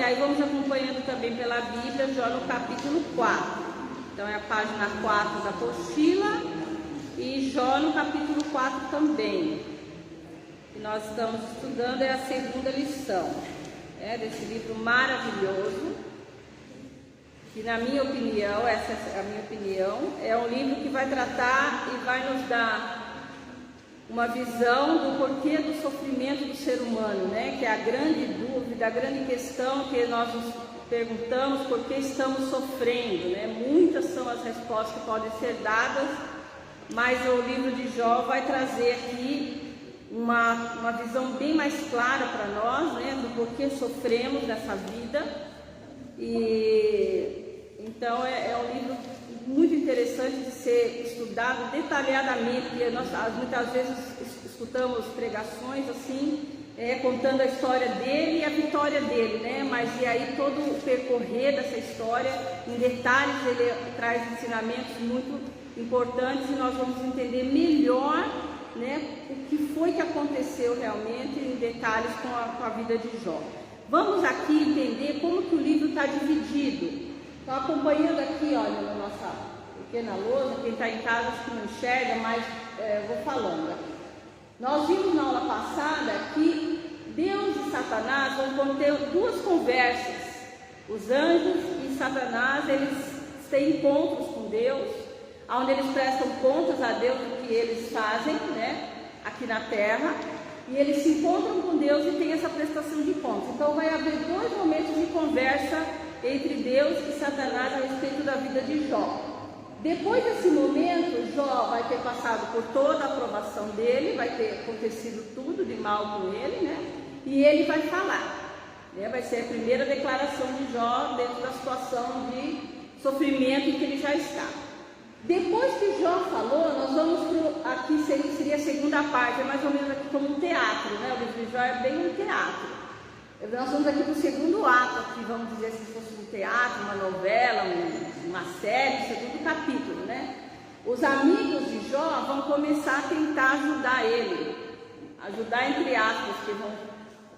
aí vamos acompanhando também pela Bíblia, Jó no capítulo 4. Então é a página 4 da apostila e Jó no capítulo 4 também. Que nós estamos estudando é a segunda lição desse livro maravilhoso, que na minha opinião, essa é a minha opinião, é um livro que vai tratar e vai nos dar uma visão do porquê do sofrimento do ser humano, né? Que é a grande dúvida, a grande questão que nós nos perguntamos, por que estamos sofrendo, né? Muitas são as respostas que podem ser dadas, mas o livro de Jó vai trazer aqui uma visão bem mais clara para nós, né? Do porquê sofremos nessa vida. E então é um livro muito interessante de ser estudado detalhadamente, porque nós muitas vezes escutamos pregações assim, contando a história dele e a vitória dele, né? Mas e aí todo o percorrer dessa história, em detalhes, ele traz ensinamentos muito importantes e nós vamos entender melhor, né, o que foi que aconteceu realmente em detalhes com a vida de Jó. Vamos aqui entender como que o livro está dividido. Estou acompanhando aqui, olha, na nossa pequena lousa, quem está em casa acho que não enxerga, mas vou falando aqui. Nós vimos na aula passada que Deus e Satanás vão ter duas conversas. Os anjos e Satanás, eles têm encontros com Deus, onde eles prestam contas a Deus do que eles fazem, né, aqui na terra, e eles se encontram com Deus e tem essa prestação de contas. Então vai haver dois momentos de conversa entre Deus e Satanás a respeito da vida de Jó. Depois desse momento, Jó vai ter passado por toda a aprovação dele, vai ter acontecido tudo de mal com ele, né? E ele vai falar, né? Vai ser a primeira declaração de Jó dentro da situação de sofrimento em que ele já está. Depois que Jó falou, nós vamos aqui seria a segunda parte, é mais ou menos aqui como um teatro, né? O livro de Jó é bem um teatro. Nós estamos aqui no segundo ato, aqui, vamos dizer assim, se fosse um teatro, uma novela, uma série, segundo capítulo, né? Os amigos de Jó vão começar a tentar ajudar ele, ajudar entre aspas, que vão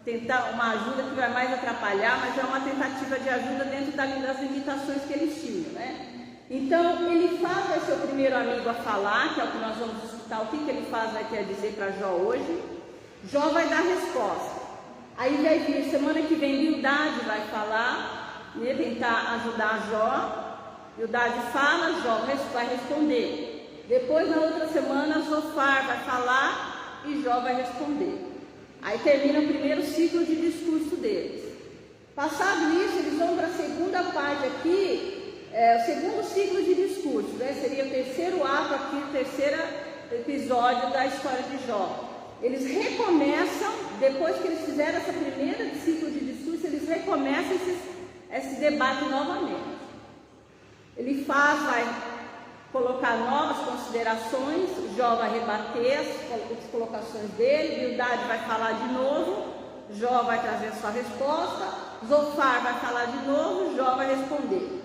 tentar uma ajuda que vai mais atrapalhar, mas é uma tentativa de ajuda dentro das limitações que eles tinham, né? Então, ele vai ser o primeiro amigo a falar, que é o que nós vamos escutar, o que ele vai querer dizer para Jó hoje. Jó vai dar resposta. Aí vai vir, semana que vem, Bildade vai falar, né, tentar ajudar Jó. Bildade fala, Jó vai responder. Depois, na outra semana, Zofar vai falar e Jó vai responder. Aí termina o primeiro ciclo de discurso deles. Passado isso, eles vão para a segunda parte aqui, o segundo ciclo de discurso, né? Seria o terceiro ato aqui, o terceiro episódio da história de Jó. Eles recomeçam, depois que eles fizeram essa primeira ciclo de discurso, eles recomeçam esse debate novamente. Ele vai colocar novas considerações, Jó vai rebater as colocações dele, Bildade vai falar de novo, Jó vai trazer a sua resposta, Zofar vai falar de novo, Jó vai responder.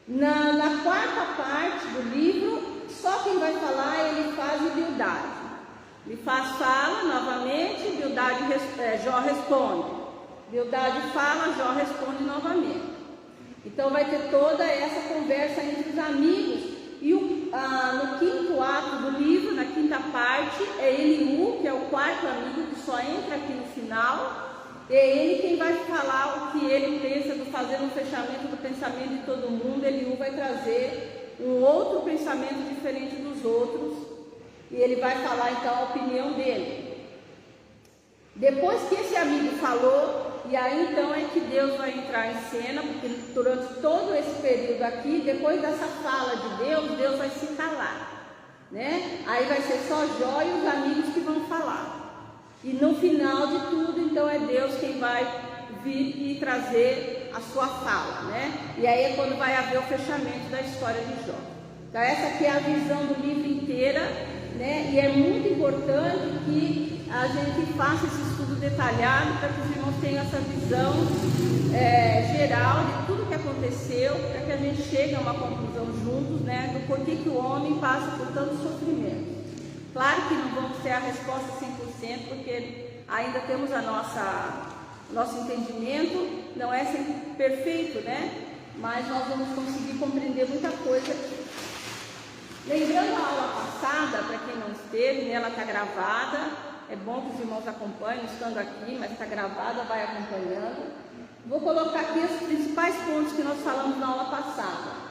Na quarta parte do livro, só quem vai falar é Elifaz e Bildade. Elifaz fala novamente, Jó responde. Bildade fala, Jó responde novamente. Então vai ter toda essa conversa entre os amigos. E no quinto ato do livro, na quinta parte, é Eliú, que é o quarto amigo, que só entra aqui no final. É ele quem vai falar o que ele pensa, fazendo um fechamento do pensamento de todo mundo. Eliú vai trazer um outro pensamento diferente dos outros. E ele vai falar então a opinião dele. Depois que esse amigo falou, e aí então é que Deus vai entrar em cena, porque durante todo esse período aqui, depois dessa fala de Deus, Deus vai se calar, né? Aí vai ser só Jó e os amigos que vão falar. E no final de tudo, então é Deus quem vai vir e trazer a sua fala, né? E aí é quando vai haver o fechamento da história de Jó. Então essa aqui é a visão do livro inteira, né? E é muito importante que a gente faça esse estudo detalhado para que os irmãos tenham essa visão geral de tudo que aconteceu, para que a gente chegue a uma conclusão juntos, né? Do porquê que o homem passa por tanto sofrimento. Claro que não vamos ter a resposta 100%, porque ainda temos nosso entendimento, não é é sempre perfeito, né? Mas nós vamos conseguir compreender muita coisa aqui. Lembrando a aula passada, para quem não esteve, né, ela está gravada. É bom que os irmãos acompanhem, estando aqui, mas está gravada, vai acompanhando. Vou colocar aqui os principais pontos que nós falamos na aula passada.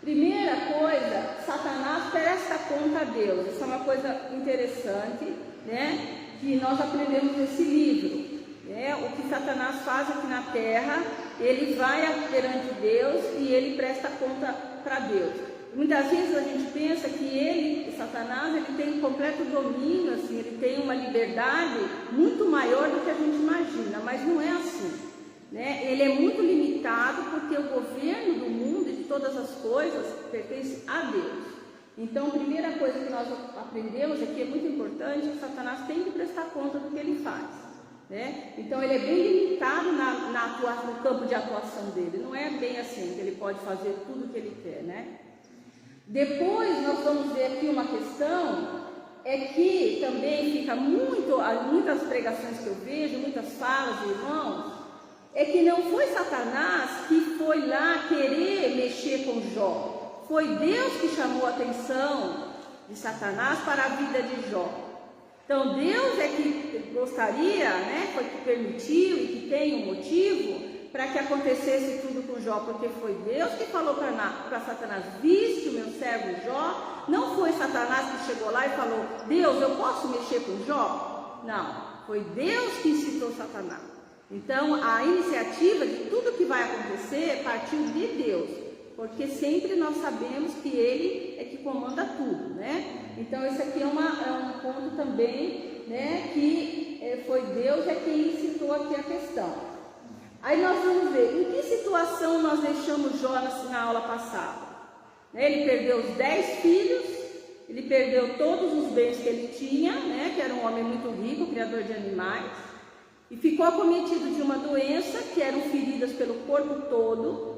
Primeira coisa, Satanás presta conta a Deus. Isso é uma coisa interessante, né? Que nós aprendemos nesse livro. Né? O que Satanás faz aqui na terra, ele vai perante Deus e ele presta conta para Deus. Muitas vezes a gente pensa que ele, Satanás, ele tem um completo domínio, assim, ele tem uma liberdade muito maior do que a gente imagina, mas não é assim. Né? Ele é muito limitado porque o governo do mundo e de todas as coisas pertence a Deus. Então, a primeira coisa que nós aprendemos aqui é muito importante, que Satanás tem que prestar conta do que ele faz. Né? Então, ele é bem limitado no campo de atuação dele. Não é bem assim que ele pode fazer tudo o que ele quer. Né? Depois, nós vamos ver aqui uma questão, é que também fica muitas pregações que eu vejo, muitas falas de irmãos, é que não foi Satanás que foi lá querer mexer com Jó. Foi Deus que chamou a atenção de Satanás para a vida de Jó. Então Deus é que gostaria, né, foi que permitiu e que tem um motivo para que acontecesse tudo com Jó, porque foi Deus que falou para Satanás, viste o meu servo Jó? Não foi Satanás que chegou lá e falou, Deus, eu posso mexer com Jó? Não, foi Deus que incitou Satanás. Então, a iniciativa de tudo que vai acontecer partiu de Deus, porque sempre nós sabemos que Ele é que comanda tudo, né? Então, esse aqui é um ponto também, né, que foi Deus é quem incitou aqui a questão. Aí nós vamos ver, em que situação nós deixamos Jó na aula passada? Ele perdeu os 10 filhos, ele perdeu todos os bens que ele tinha, né, que era um homem muito rico, criador de animais, e ficou acometido de uma doença, que eram feridas pelo corpo todo,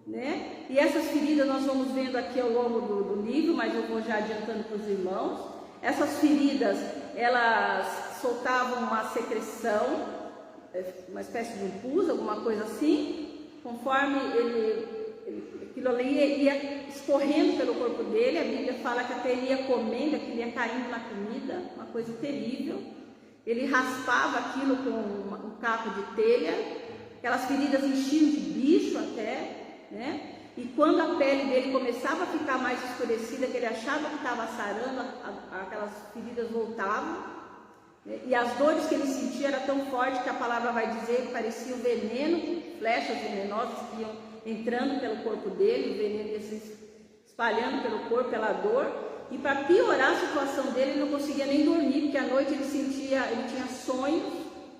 né? E essas feridas nós vamos vendo aqui ao longo do livro, mas eu vou já adiantando para os irmãos. Essas feridas, elas soltavam uma secreção, uma espécie de um pus, alguma coisa assim, conforme aquilo ali ia escorrendo pelo corpo dele. A Bíblia fala que até ele ia comendo, aquilo ia caindo na comida, uma coisa terrível. Ele raspava aquilo com um caco de telha, aquelas feridas enchiam de bicho até, né? E quando a pele dele começava a ficar mais escurecida, que ele achava que estava sarando, aquelas feridas voltavam, né? E as dores que ele sentia eram tão fortes que a palavra vai dizer que parecia um veneno, flechas venenosas que iam entrando pelo corpo dele, o veneno ia se espalhando pelo corpo, pela dor. E para piorar a situação dele, ele não conseguia nem dormir, porque à noite ele tinha sonhos,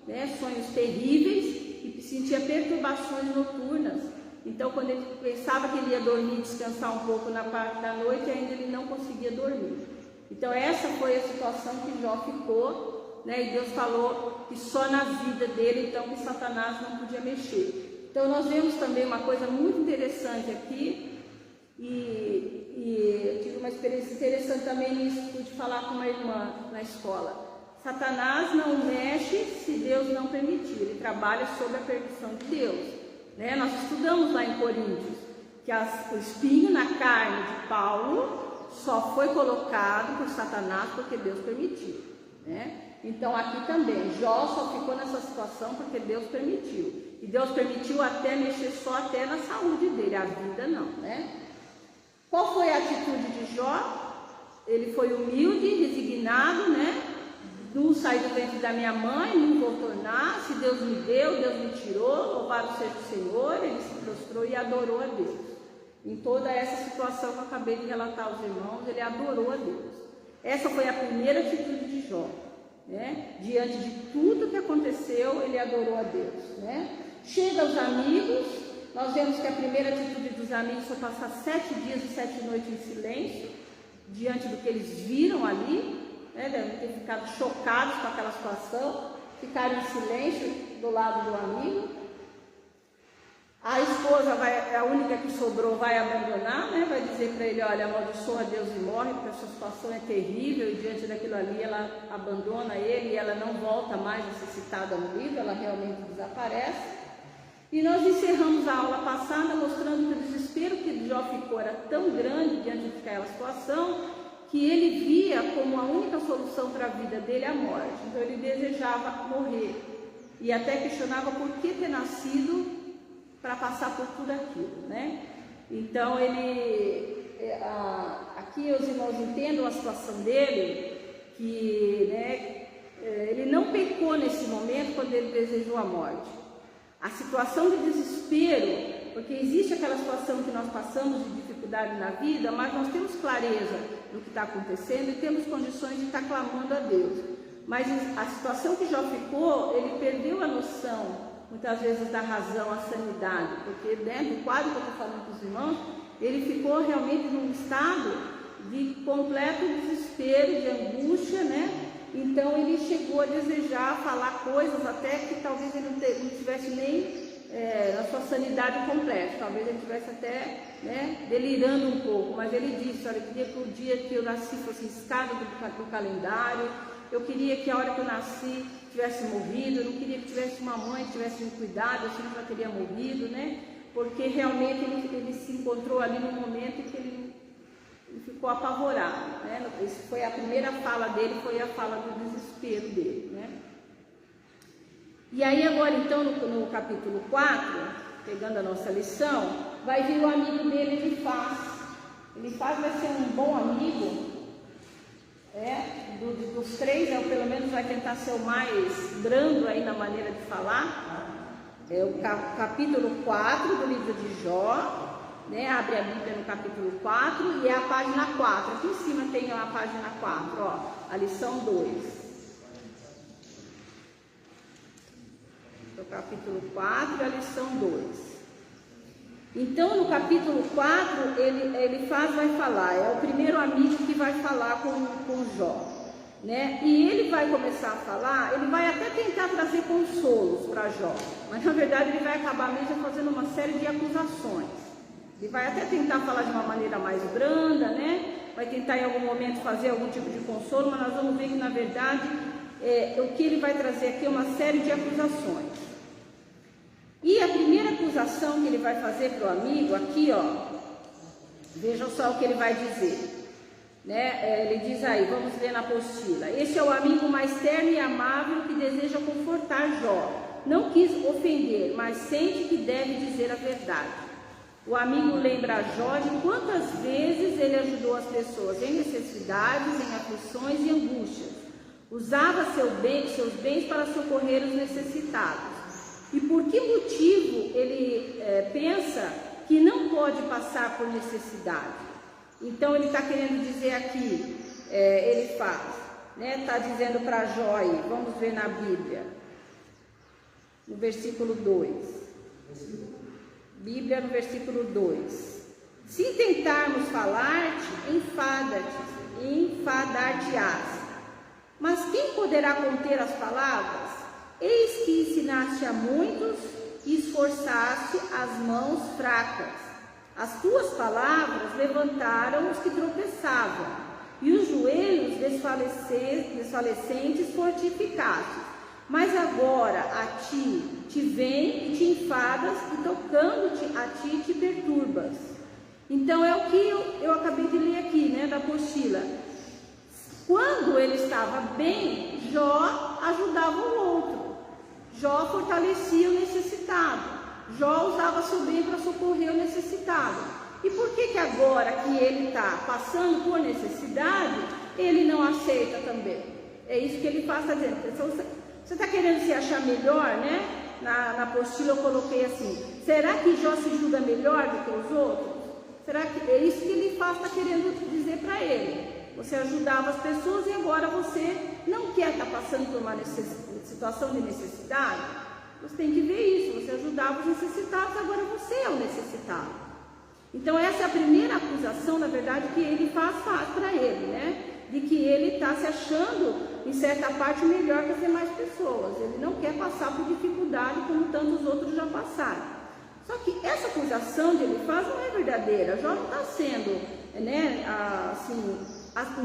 né, sonhos terríveis, e sentia perturbações noturnas. Então, quando ele pensava que ele ia dormir, descansar um pouco na parte da noite, ainda ele não conseguia dormir. Então, essa foi a situação que Jó ficou, né, e Deus falou que só na vida dele, então, que Satanás não podia mexer. Então, nós vemos também uma coisa muito interessante aqui, e eu tive uma experiência interessante também nisso, de falar com uma irmã na escola. Satanás não mexe se Deus não permitir, ele trabalha sob a permissão de Deus. Né? Nós estudamos lá em Coríntios que o espinho na carne de Paulo só foi colocado por Satanás porque Deus permitiu. Né? Então aqui também, Jó só ficou nessa situação porque Deus permitiu. E Deus permitiu até mexer só até na saúde dele, a vida não, né? Qual foi a atitude de Jó? Ele foi humilde, resignado, né? Não saí do ventre da minha mãe, não vou tornar. Se Deus me deu, Deus me tirou. Louvado seja o Senhor. Ele se prostrou e adorou a Deus. Em toda essa situação que eu acabei de relatar aos irmãos, ele adorou a Deus. Essa foi a primeira atitude de Jó. Né? Diante de tudo que aconteceu, ele adorou a Deus. Né? Chega aos amigos. Nós vemos que a primeira atitude dos amigos foi passar 7 dias e 7 noites em silêncio, diante do que eles viram ali, né? Devem ter ficado chocados com aquela situação, ficaram em silêncio do lado do amigo. A esposa, a única que sobrou, vai abandonar, né? Vai dizer para ele, olha, amaldiçoa Deus e morre, porque a sua situação é terrível, e diante daquilo ali ela abandona ele, e ela não volta mais a ser citada no livro, ela realmente desaparece. E nós encerramos a aula passada mostrando que o desespero que Jó ficou era tão grande diante daquela situação, que ele via como a única solução para a vida dele a morte. Então ele desejava morrer e até questionava por que ter nascido para passar por tudo aquilo, né? Então aqui os irmãos entendam a situação dele, que, né, ele não pecou nesse momento quando ele desejou a morte. A situação de desespero, porque existe aquela situação que nós passamos de dificuldade na vida, mas nós temos clareza do que está acontecendo e temos condições de estar clamando a Deus. Mas a situação que Jó ficou, ele perdeu a noção, muitas vezes, da razão, a sanidade, porque dentro do quadro que eu estou falando com os irmãos, ele ficou realmente num estado de completo desespero, de angústia, né? Então ele chegou a desejar falar coisas até que talvez ele não tivesse nem na sua sanidade completa, talvez ele estivesse até, né, delirando um pouco, mas ele disse: olha, eu queria que o dia que eu nasci fosse riscado do calendário, eu queria que a hora que eu nasci tivesse morrido, eu não queria que tivesse uma mãe que tivesse me cuidado, assim já teria morrido, né? Porque realmente ele se encontrou ali num momento que ele ficou apavorado, né? Essa foi a primeira fala dele, foi a fala do desespero dele, né? E aí agora então no capítulo 4, pegando a nossa lição, vai vir o amigo dele, Elifaz. Elifaz vai ser um bom amigo, dos três, pelo menos vai tentar ser o mais brando aí na maneira de falar. É o capítulo 4 do livro de Jó, né? Abre a Bíblia no capítulo 4 e é a página 4. Aqui em cima tem a página 4, ó, a lição 2. O capítulo 4 e a lição 2. Então, no capítulo 4, Elifaz vai falar, é o primeiro amigo que vai falar com Jó, né? E ele vai começar a falar, ele vai até tentar trazer consolos para Jó, mas na verdade ele vai acabar mesmo fazendo uma série de acusações. Ele vai até tentar falar de uma maneira mais branda, né? Vai tentar em algum momento fazer algum tipo de consolo, mas nós vamos ver que na verdade o que ele vai trazer aqui é uma série de acusações. E a primeira acusação que ele vai fazer para o amigo, aqui, ó, vejam só o que ele vai dizer, né? Ele diz aí, vamos ler na apostila: este é o amigo mais terno e amável que deseja confortar Jó. Não quis ofender, mas sente que deve dizer a verdade. O amigo lembra a Jó de quantas vezes ele ajudou as pessoas em necessidades, em aflições e angústias. Usava seus bens para socorrer os necessitados. E por que motivo ele pensa que não pode passar por necessidade? Então ele está querendo dizer aqui, ele faz, né? Está dizendo para Jó aí, vamos ver na Bíblia, no versículo 2. Bíblia no versículo 2. Se tentarmos falar-te, enfadar-te-ás. Mas quem poderá conter as palavras? Eis que ensinaste a muitos e esforçaste as mãos fracas. As tuas palavras levantaram os que tropeçavam, e os joelhos desfalecentes fortificaste. Mas agora a ti te vem e te enfadas, e tocando-te a ti te perturbas. Então é o que eu acabei de ler aqui, né, da apostila. Quando ele estava bem, Jó ajudava o outro. Jó fortalecia o necessitado. Jó usava seu bem para socorrer o necessitado. E por que agora que ele está passando por necessidade, ele não aceita também? É isso que ele faz, está dizendo. Você está querendo se achar melhor, né? Na apostila eu coloquei assim: será que Jó se julga melhor do que os outros? Será que é isso que ele faz, está querendo dizer para ele? Você ajudava as pessoas e agora você não quer estar passando por uma situação de necessidade? Você tem que ver isso. Você ajudava os necessitados, agora você é o necessitado. Então essa é a primeira acusação, na verdade, que ele faz para ele, né? De que ele está se achando, em certa parte, melhor que as demais pessoas. Ele não quer passar por dificuldade como tantos outros já passaram. Só que essa acusação que ele faz não é verdadeira. Jó não está sendo, né, assim,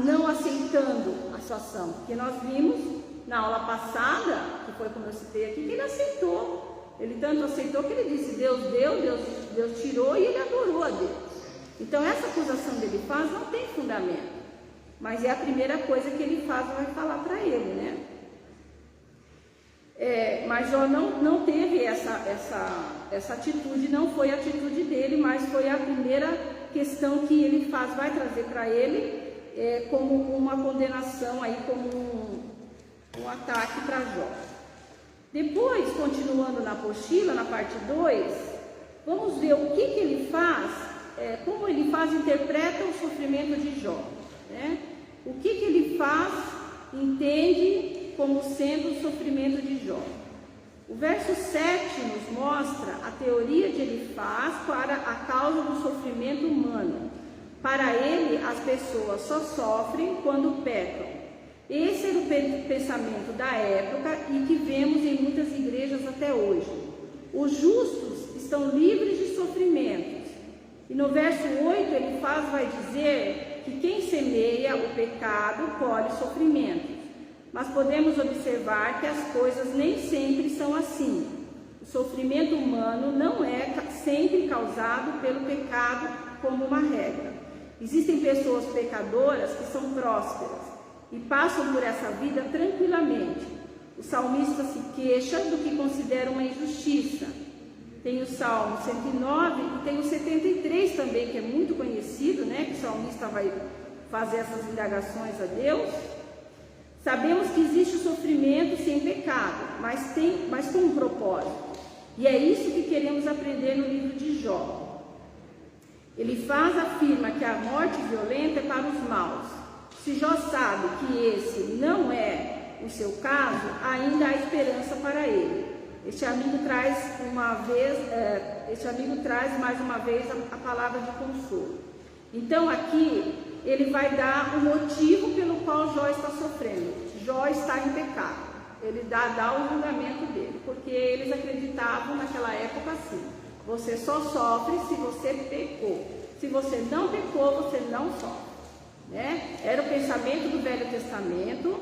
não aceitando a situação, porque nós vimos na aula passada, que foi como eu citei aqui, que ele aceitou, Ele tanto aceitou que ele disse, Deus deu, Deus tirou, e ele adorou a Deus. Então essa acusação que ele faz não tem fundamento, mas é a primeira coisa que ele faz, vai falar para ele, né? Mas Jó não teve essa atitude, não foi a atitude dele, mas foi a primeira questão que ele faz, vai trazer para ele como uma condenação, aí, como um ataque para Jó. Depois, continuando na apostila, na parte 2, vamos ver o que ele faz, como ele faz, interpreta o sofrimento de Jó, né? O que ele faz, entende como sendo o sofrimento de Jó. O verso 7 nos mostra a teoria de Elifaz para a causa do sofrimento humano. Para ele, as pessoas só sofrem quando pecam. Esse era o pensamento da época e que vemos em muitas igrejas até hoje. Os justos estão livres de sofrimentos. E no verso 8, Elifaz vai dizer que quem semeia o pecado colhe sofrimentos. Mas podemos observar que as coisas nem sempre são assim. O sofrimento humano não é sempre causado pelo pecado como uma regra. Existem pessoas pecadoras que são prósperas e passam por essa vida tranquilamente. O salmista se queixa do que considera uma injustiça. Tem o Salmo 109 e tem o 73 também, que é muito conhecido, né? Que o salmista vai fazer essas indagações a Deus. Sabemos que existe o sofrimento sem pecado, mas com um propósito. E é isso que queremos aprender no livro de Jó. Elifaz afirma que a morte violenta é para os maus. Se Jó sabe que esse não é o seu caso, ainda há esperança para ele. Este amigo traz mais uma vez a palavra de consolo. Então aqui ele vai dar o motivo pelo qual Jó está sofrendo. Jó está em pecado. Ele dá o julgamento dele, porque eles acreditavam naquela época assim: você só sofre se você pecou. Se você não pecou, você não sofre, né? Era o pensamento do Velho Testamento,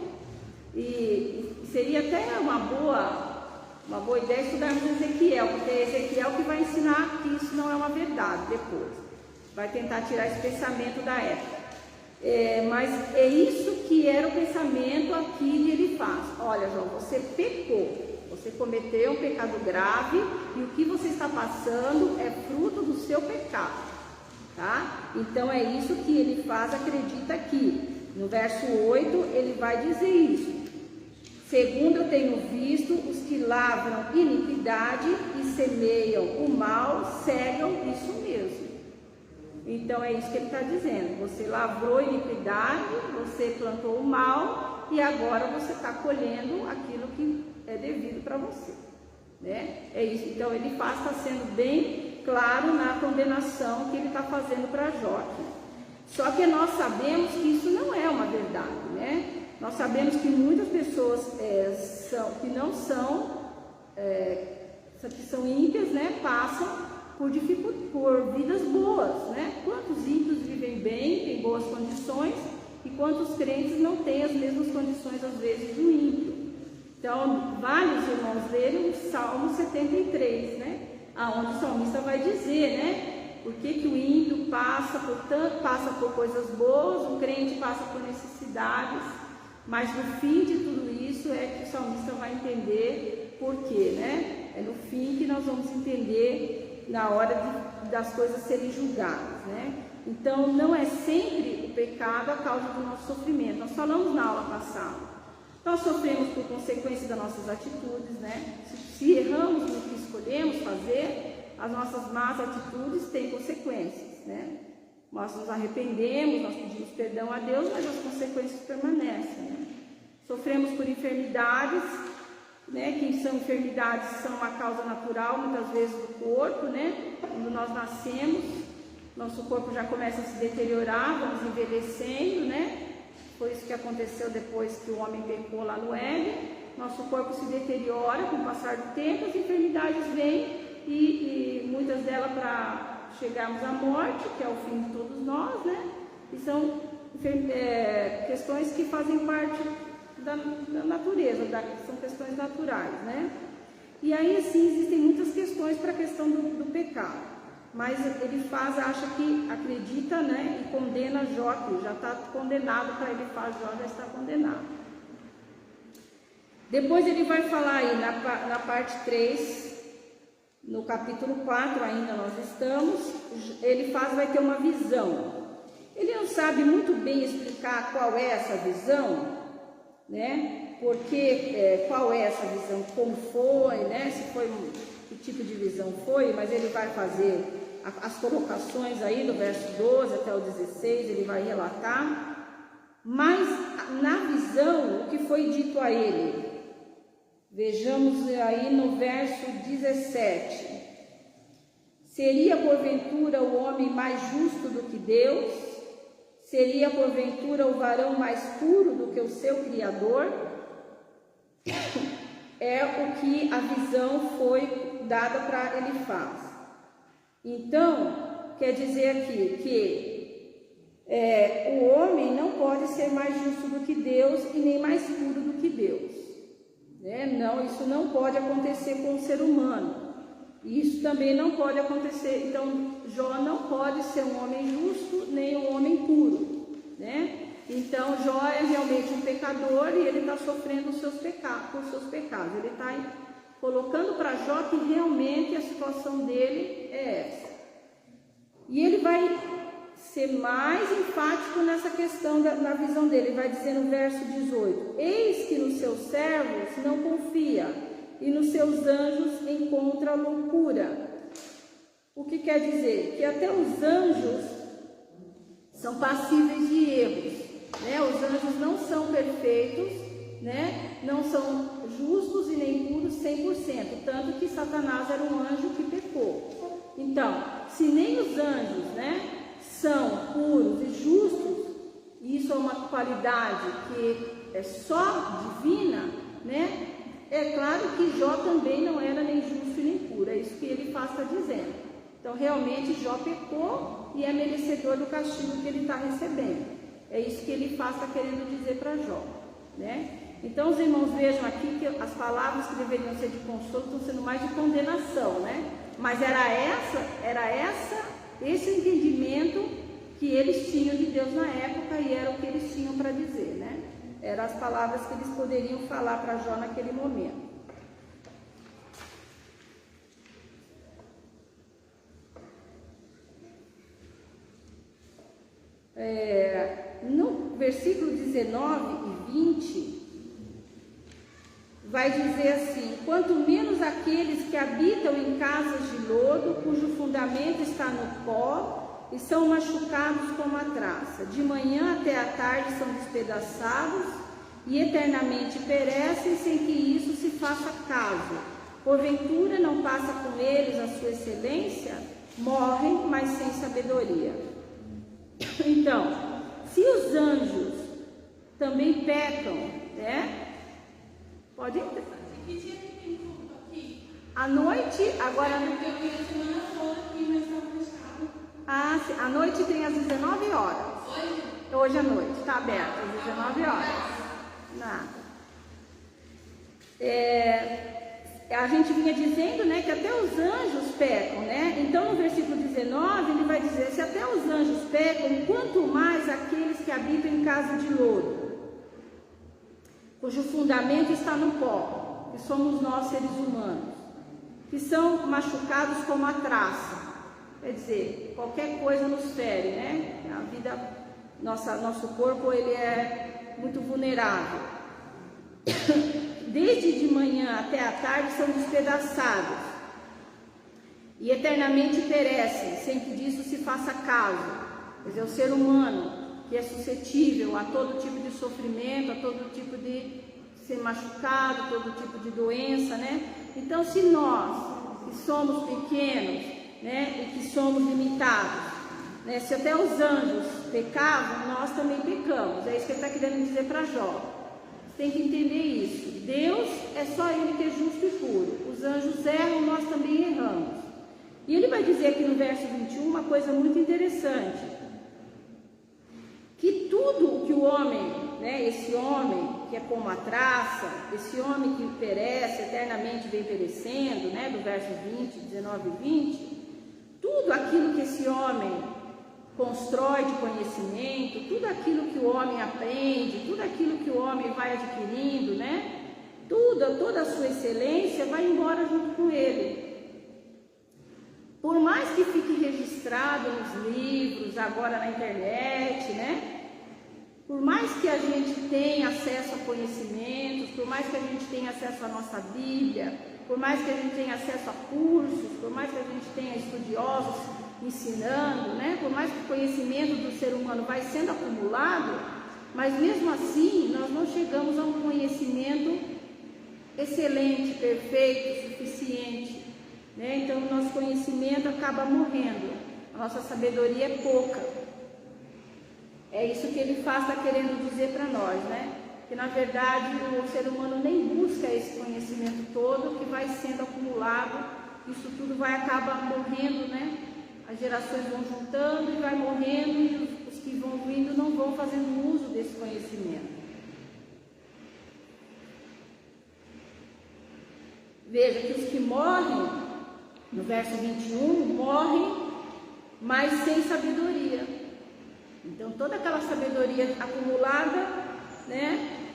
e seria até uma boa ideia estudarmos Ezequiel, porque é Ezequiel que vai ensinar que isso não é uma verdade depois. Vai tentar tirar esse pensamento da época. Mas é isso que era o pensamento aqui de Elifaz. Olha, João, você pecou, você cometeu um pecado grave, e o que você está passando é fruto do seu pecado, tá? Então é isso que Elifaz acredita aqui. No verso 8 ele vai dizer isso: segundo eu tenho visto, os que lavram iniquidade e semeiam o mal cegam isso mesmo. Então é isso que ele está dizendo: você lavrou iniquidade, você plantou o mal, e agora você está colhendo aquilo que é devido para você, né? É isso. Então ele está sendo bem claro na condenação que ele está fazendo para Jó. Só que nós sabemos que isso não é uma verdade, né? Nós sabemos que muitas pessoas que são ímpias, né, passam por vidas boas, né? Quantos ímpios vivem bem, têm boas condições, e quantos crentes não têm as mesmas condições, às vezes, do ímpio. Então, vale os irmãos lerem o Salmo 73, né? Aonde o salmista vai dizer, né? Por que o ímpio passa por coisas boas, o crente passa por necessidades, mas no fim de tudo isso é que o salmista vai entender por quê, né? É no fim que nós vamos entender, na hora das coisas serem julgadas, né? Então, não é sempre o pecado a causa do nosso sofrimento. Nós falamos na aula passada. Nós sofremos por consequência das nossas atitudes, né? Se erramos no que escolhemos fazer, as nossas más atitudes têm consequências, né? Nós nos arrependemos, nós pedimos perdão a Deus, mas as consequências permanecem, né? Sofremos por enfermidades, né? Que são enfermidades, são uma causa natural, muitas vezes, do corpo, né? Quando nós nascemos, nosso corpo já começa a se deteriorar, vamos envelhecendo, né? Foi isso que aconteceu depois que o homem pecou lá no Éden. Nosso corpo se deteriora com o passar do tempo, as enfermidades vêm, e muitas delas para chegarmos à morte, que é o fim de todos nós, né? E são questões que fazem parte da natureza, são questões naturais, né? E aí, assim, existem muitas questões para a questão do pecado. Mas ele acha que acredita, né, e condena Jó, que já está condenado, para ele faz Jó já está condenado. Depois ele vai falar aí na parte 3, no capítulo 4 ainda nós estamos, vai ter uma visão. Ele não sabe muito bem explicar qual é essa visão, né? Porque qual é essa visão, como foi, né? Se foi que tipo de visão foi, mas ele vai fazer as colocações aí do verso 12 até o 16, ele vai relatar. Mas na visão, o que foi dito a ele? Vejamos aí no verso 17. Seria porventura o homem mais justo do que Deus? Seria porventura o varão mais puro do que o seu Criador? É o que a visão foi dada para Elifaz. Então, quer dizer aqui que o homem não pode ser mais justo do que Deus e nem mais puro do que Deus. Não, isso não pode acontecer com o ser humano. Isso também não pode acontecer. Então, Jó não pode ser um homem justo nem um homem puro, né? Então, Jó é realmente um pecador e ele está sofrendo os seus pecados. Ele está colocando para Jó que realmente a situação dele é essa. E ele vai ser mais enfático nessa questão na visão dele. Ele vai dizer no verso 18: eis que nos seus servos não confia, e nos seus anjos encontra loucura. O que quer dizer? Que até os anjos são passíveis de erros, né? Os anjos não são perfeitos, né? Não são justos e nem puros 100%, tanto que Satanás era um anjo que pecou. Então, se nem os anjos, né, são puros e justos, e isso é uma qualidade que é só divina, né? É claro que Jó também não era nem justo nem puro, é isso que ele está dizendo. Então, realmente, Jó pecou e é merecedor do castigo que ele está recebendo. É isso que ele está querendo dizer para Jó, né? Então, os irmãos vejam aqui que as palavras que deveriam ser de consolo estão sendo mais de condenação, né? Mas esse entendimento que eles tinham de Deus na época e era o que eles tinham para dizer, né? Eram as palavras que eles poderiam falar para Jó naquele momento. No versículo 19 e 20, vai dizer assim: quanto menos aqueles que habitam em casas de lodo, cujo fundamento está no pó, e são machucados como a traça. De manhã até à tarde são despedaçados, e eternamente perecem, sem que isso se faça caso. Porventura não passa com eles a sua excelência? Morrem, mas sem sabedoria. Então, se os anjos também pecam, né? Pode entrar. Que dia que tem culto aqui? À noite, agora... Eu fui a semana toda aqui, mas estava fechado. Ah, sim. À noite tem às 19 horas. Hoje? Hoje à noite, está aberto às 19 horas. Nada. A gente vinha dizendo, né, que até os anjos pecam, né? Então, no versículo 19, ele vai dizer: se até os anjos pecam, quanto mais aqueles que habitam em casa de lodo, cujo fundamento está no pó, que somos nós, seres humanos, que são machucados como a traça. Quer dizer, qualquer coisa nos fere, né? A vida, nosso corpo, ele é muito vulnerável. Desde de manhã até a tarde são despedaçados e eternamente perecem, sem que disso se faça caso. Quer dizer, o ser humano, que é suscetível a todo tipo de sofrimento, a todo tipo de ser machucado, todo tipo de doença, né? Então, se nós, que somos pequenos, né, e que somos limitados, né, se até os anjos pecavam, nós também pecamos. É isso que ele está querendo dizer para Jó. Tem que entender isso. Deus é só Ele que é justo e puro. Os anjos erram, nós também erramos. E ele vai dizer aqui no verso 21 uma coisa muito interessante: que tudo que o homem, né, esse homem, que é como a traça, esse homem que perece, eternamente vem perecendo, né? Do verso 19 e 20, tudo aquilo que esse homem constrói de conhecimento, tudo aquilo que o homem aprende, tudo aquilo que o homem vai adquirindo, né? Toda a sua excelência vai embora junto com ele. Por mais que fique registrado nos livros, agora na internet, né? Por mais que a gente tenha acesso a conhecimentos, por mais que a gente tenha acesso à nossa Bíblia, por mais que a gente tenha acesso a cursos, por mais que a gente tenha estudiosos ensinando, né? Por mais que o conhecimento do ser humano vai sendo acumulado, mas mesmo assim nós não chegamos a um conhecimento excelente, perfeito, suficiente, né? Então o nosso conhecimento acaba morrendo, a nossa sabedoria é pouca. É isso que ele está querendo dizer para nós, né? Que na verdade o ser humano nem busca esse conhecimento todo que vai sendo acumulado, isso tudo vai acabar morrendo, né? As gerações vão juntando e vai morrendo, e os que vão vindo não vão fazendo uso desse conhecimento. Veja que os que morrem, no verso 21, morrem, mas sem sabedoria. Então toda aquela sabedoria acumulada, né?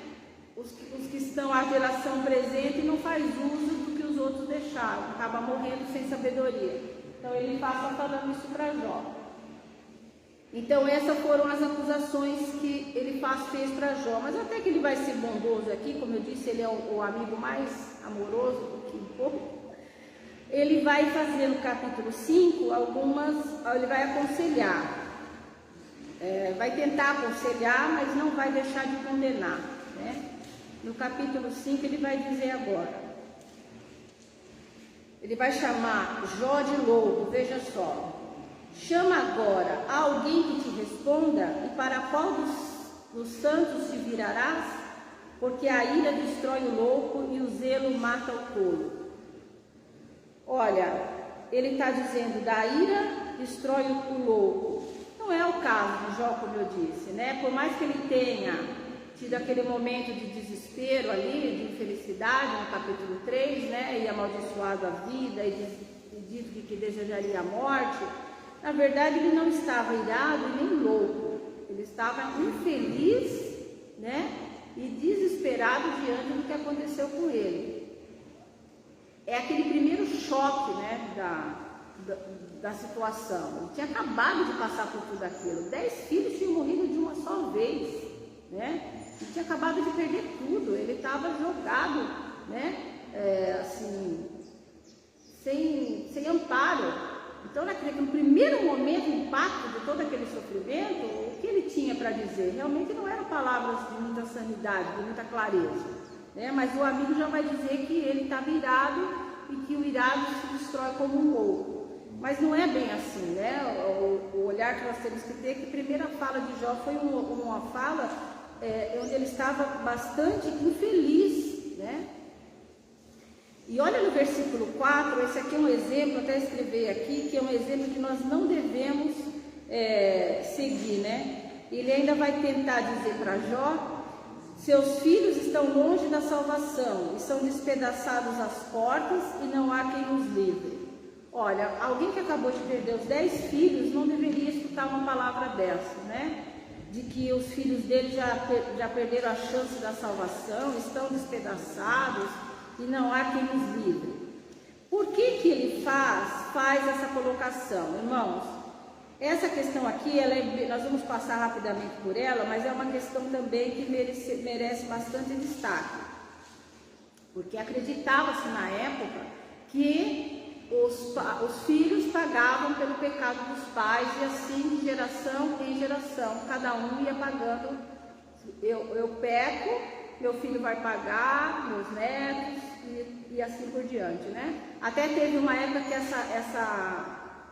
Os que estão à geração presente não faz uso do que os outros deixaram, acaba morrendo sem sabedoria. Então ele passa falando isso para Jó. Então essas foram as acusações que ele fez para Jó. Mas até que ele vai ser bondoso aqui, como eu disse, ele é o amigo mais amoroso do que um pouco. Ele vai fazer no capítulo 5 ele vai aconselhar. Vai tentar aconselhar, mas não vai deixar de condenar, né? No capítulo 5 ele vai dizer agora. Ele vai chamar Jó de louco, veja só. Chama agora alguém que te responda, e para qual dos santos te virarás? Porque a ira destrói o louco e o zelo mata o tolo. Olha, ele está dizendo, da ira destrói o louco. Não é o caso de Jó, como eu disse, né? Por mais que ele tenha tido aquele momento de desespero ali, de infelicidade no capítulo 3, né? E amaldiçoado a vida e dito que desejaria a morte, na verdade ele não estava irado e nem louco, ele estava infeliz, né? E desesperado diante do que aconteceu com ele. É aquele primeiro choque, né? Da situação. Ele tinha acabado de passar por tudo aquilo. 10 filhos tinham morrido de uma só vez, né? Ele tinha acabado de perder tudo. Ele estava jogado, né? Assim, sem amparo. Então, no primeiro momento, o impacto de todo aquele sofrimento, o que ele tinha para dizer? Realmente não eram palavras de muita sanidade, de muita clareza, né? Mas o amigo já vai dizer que ele estava irado e que o irado se destrói como um louco. Mas não é bem assim, né? O olhar que nós temos que ter, que a primeira fala de Jó foi uma fala onde ele estava bastante infeliz, né? E olha no versículo 4, esse aqui é um exemplo, até escrever aqui, que é um exemplo que nós não devemos seguir, né? Ele ainda vai tentar dizer para Jó, seus filhos estão longe da salvação, e são despedaçados as portas, e não há quem os livre. Olha, alguém que acabou de perder os 10 filhos não deveria escutar uma palavra dessa, né? De que os filhos dele já perderam a chance da salvação, estão despedaçados e não há quem os livre. Por que ele faz essa colocação? Irmãos, essa questão aqui, nós vamos passar rapidamente por ela, mas é uma questão também que merece bastante destaque. Porque acreditava-se na época que os filhos pagavam pelo pecado dos pais, e assim de geração em geração, cada um ia pagando. Eu peco, meu filho vai pagar, meus netos, e assim por diante, né? Até teve uma época que essa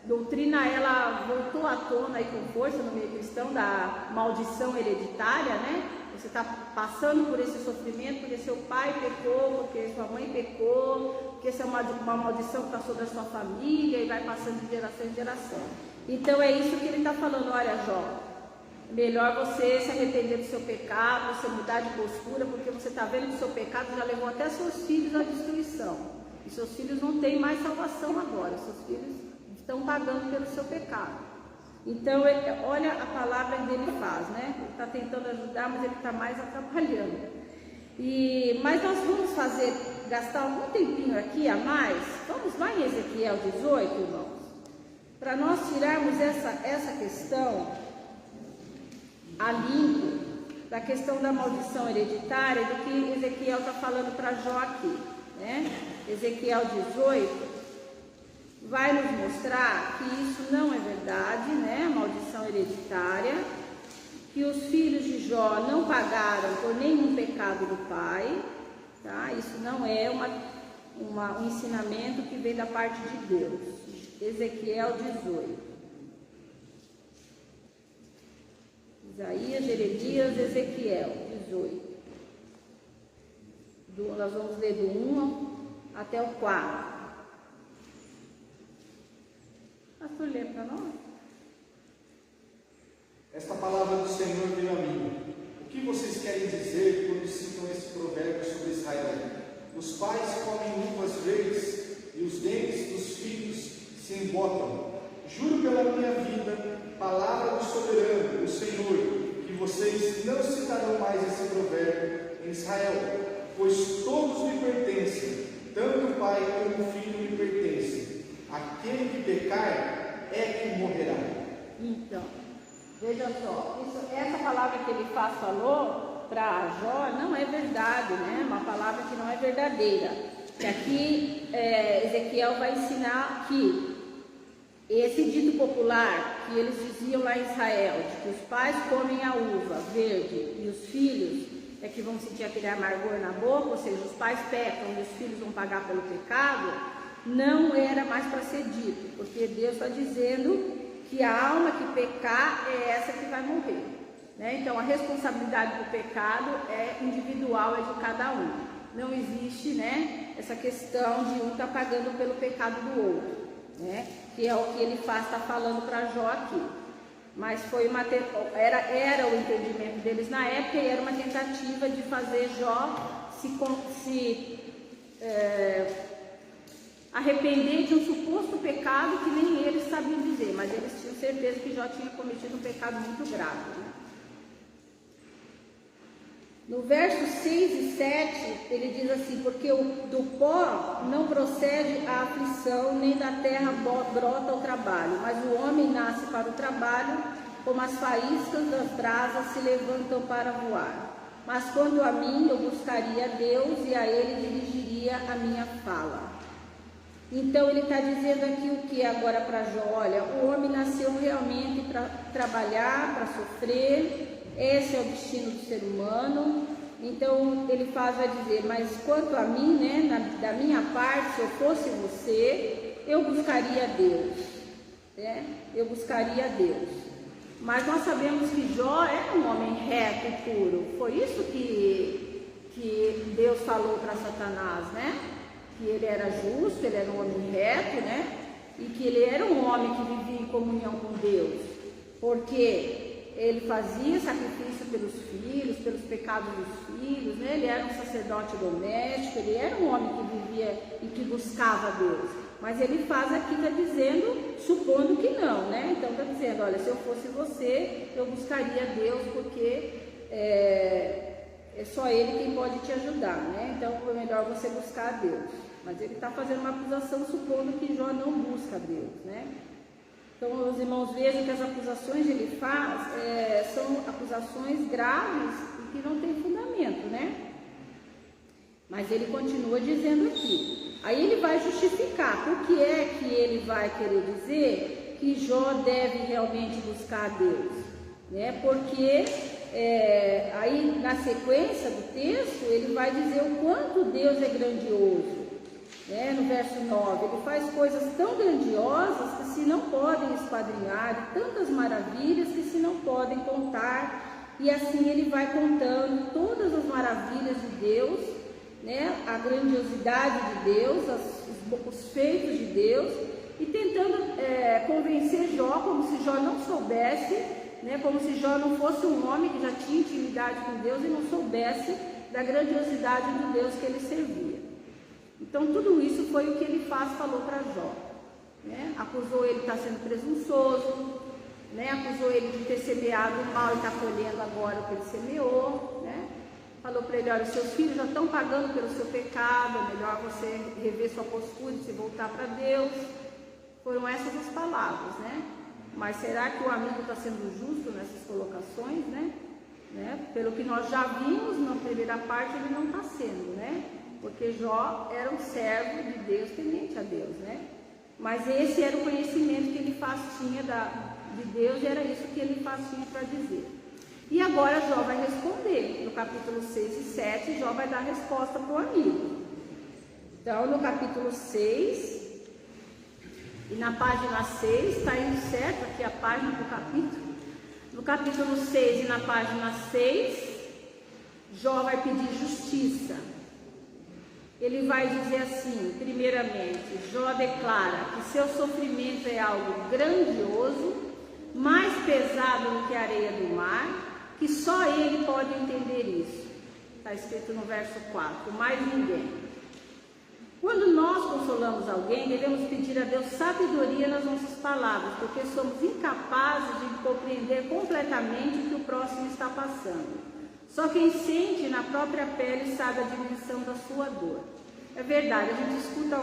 doutrina ela voltou à tona aí com força no meio cristão, da maldição hereditária, né? Você está passando por esse sofrimento porque seu pai pecou, porque sua mãe pecou, porque essa é uma maldição que está sobre a sua família e vai passando de geração em geração. Então é isso que ele está falando. Olha, Jó, melhor você se arrepender do seu pecado, você mudar de postura, porque você está vendo que o seu pecado já levou até seus filhos à destruição. E seus filhos não têm mais salvação agora, seus filhos estão pagando pelo seu pecado. Então, olha a palavra que ele faz, né? Ele está tentando ajudar, mas ele está mais atrapalhando. Mas nós vamos gastar algum tempinho aqui a mais. Vamos lá em Ezequiel 18, irmãos, para nós tirarmos essa questão a limpo, da questão da maldição hereditária, do que Ezequiel está falando para Jó aqui, né? Ezequiel 18 vai nos mostrar que isso não é verdade, né? A maldição hereditária, que os filhos de Jó não pagaram por nenhum pecado do pai, tá? Isso não é um ensinamento que vem da parte de Deus. Ezequiel 18. Isaías, Jeremias, Ezequiel 18. Nós vamos ler do 1 até o 4. Pastor, lê para nós. Esta palavra do Senhor veio a mim. O que vocês querem dizer quando citam esse provérbio sobre Israel? Os pais comem uvas verdes e os dentes dos filhos se embotam. Juro pela minha vida, palavra do soberano, o Senhor, que vocês não citarão mais esse provérbio em Israel, pois todos me pertencem, tanto o pai como o filho me pertencem. Aquele que pecar é que morrerá. Então, veja só, essa palavra que ele falou para Jó não é verdade, né? Uma palavra que não é verdadeira. Que aqui Ezequiel vai ensinar que esse dito popular que eles diziam lá em Israel, de que os pais comem a uva verde e os filhos é que vão sentir aquele amargor na boca, ou seja, os pais pecam e os filhos vão pagar pelo pecado, não era mais para ser dito, porque Deus está dizendo que a alma que pecar é essa que vai morrer, né? Então a responsabilidade do pecado é individual, é de cada um. Não existe, né, essa questão de um estar pagando pelo pecado do outro, né? Que é o que ele está falando para Jó aqui. Mas era o entendimento deles na época e era uma tentativa de fazer Jó arrepender de um suposto pecado que nem eles sabiam dizer, mas eles tinham certeza que Jó tinha cometido um pecado muito grave, né? No verso 6 e 7, ele diz assim: porque do pó não procede a aflição, nem da terra brota o trabalho, mas o homem nasce para o trabalho, como as faíscas das brasas se levantam para voar. Mas quanto a mim, eu buscaria a Deus e a Ele dirigiria a minha fala. Então ele está dizendo aqui o que agora para Jó? Olha, o homem nasceu realmente para trabalhar, para sofrer. Esse é o destino do ser humano. Então ele vai dizer, mas quanto a mim, né, da minha parte, se eu fosse você, eu buscaria a Deus, né? Eu buscaria a Deus. Mas nós sabemos que Jó era um homem reto e puro. Foi isso que Deus falou para Satanás, né? Que ele era justo, ele era um homem reto, né? E que ele era um homem que vivia em comunhão com Deus, porque ele fazia sacrifício pelos filhos, pelos pecados dos filhos, né? Ele era um sacerdote doméstico, ele era um homem que vivia e que buscava Deus. Mas ele faz aqui, está dizendo, supondo que não, né? Então está dizendo, olha, se eu fosse você, eu buscaria Deus, porque é só Ele quem pode te ajudar, né? Então é melhor você buscar a Deus. Mas ele está fazendo uma acusação supondo que Jó não busca a Deus, né? Então os irmãos vejam que as acusações que ele faz são acusações graves e que não tem fundamento, né? Mas ele continua dizendo aqui. Aí ele vai justificar por que é que ele vai querer dizer que Jó deve realmente buscar a Deus, né? Porque aí na sequência do texto ele vai dizer o quanto Deus é grandioso, né? No verso 9, ele faz coisas tão grandiosas que se não podem esquadrinhar, e tantas maravilhas que se não podem contar, e assim ele vai contando todas as maravilhas de Deus, né? A grandiosidade de Deus, os feitos de Deus, e tentando convencer Jó, como se Jó não soubesse né, como se Jó não fosse um homem que já tinha intimidade com Deus e não soubesse da grandiosidade do Deus que ele servia. Então tudo isso foi o que ele falou para Jó, né? Acusou ele de estar sendo presunçoso, né? Acusou ele de ter semeado o mal e estar colhendo agora o que ele semeou, né? Falou para ele: olha, seus filhos já estão pagando pelo seu pecado, é melhor você rever sua postura e se voltar para Deus. Foram essas as palavras, né? Mas será que o amigo está sendo justo nessas colocações, né? Pelo que nós já vimos na primeira parte, ele não está sendo, né? Porque Jó era um servo de Deus, temente a Deus, né? Mas esse era o conhecimento que ele tinha de Deus, e era isso que ele tinha para dizer. E agora Jó vai responder, no capítulo 6 e 7, Jó vai dar a resposta para o amigo. Então, no capítulo 6, e na página 6, está indo certo aqui a página do capítulo. No capítulo 6 e na página 6, Jó vai pedir justiça. Ele vai dizer assim, primeiramente, Jó declara que seu sofrimento é algo grandioso, mais pesado do que a areia do mar, que só ele pode entender isso. Está escrito no verso 4, mais ninguém. Quando nós consolamos alguém, devemos pedir a Deus sabedoria nas nossas palavras, porque somos incapazes de compreender completamente o que o próximo está passando. Só quem sente na própria pele sabe a dimensão da sua dor. É verdade, a gente escuta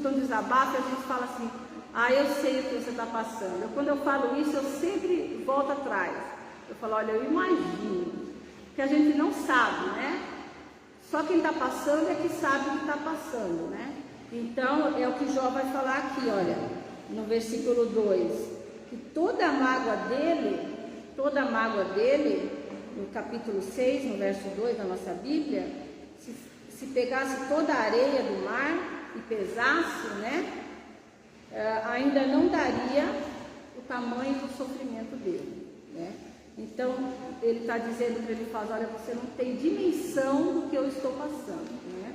um desabafo e a gente fala assim: ah, eu sei o que você está passando. Quando eu falo isso, eu sempre volto atrás. Eu falo: olha, eu imagino, que a gente não sabe, né? Só quem está passando é que sabe o que está passando, né? Então, é o que Jó vai falar aqui, olha, no versículo 2, que toda a mágoa dele, no capítulo 6, no verso 2 da nossa Bíblia, se pegasse toda a areia do mar e pesasse, né, ainda não daria o tamanho do sofrimento dele, né? Então, ele está dizendo para ele: olha, você não tem dimensão do que eu estou passando, né?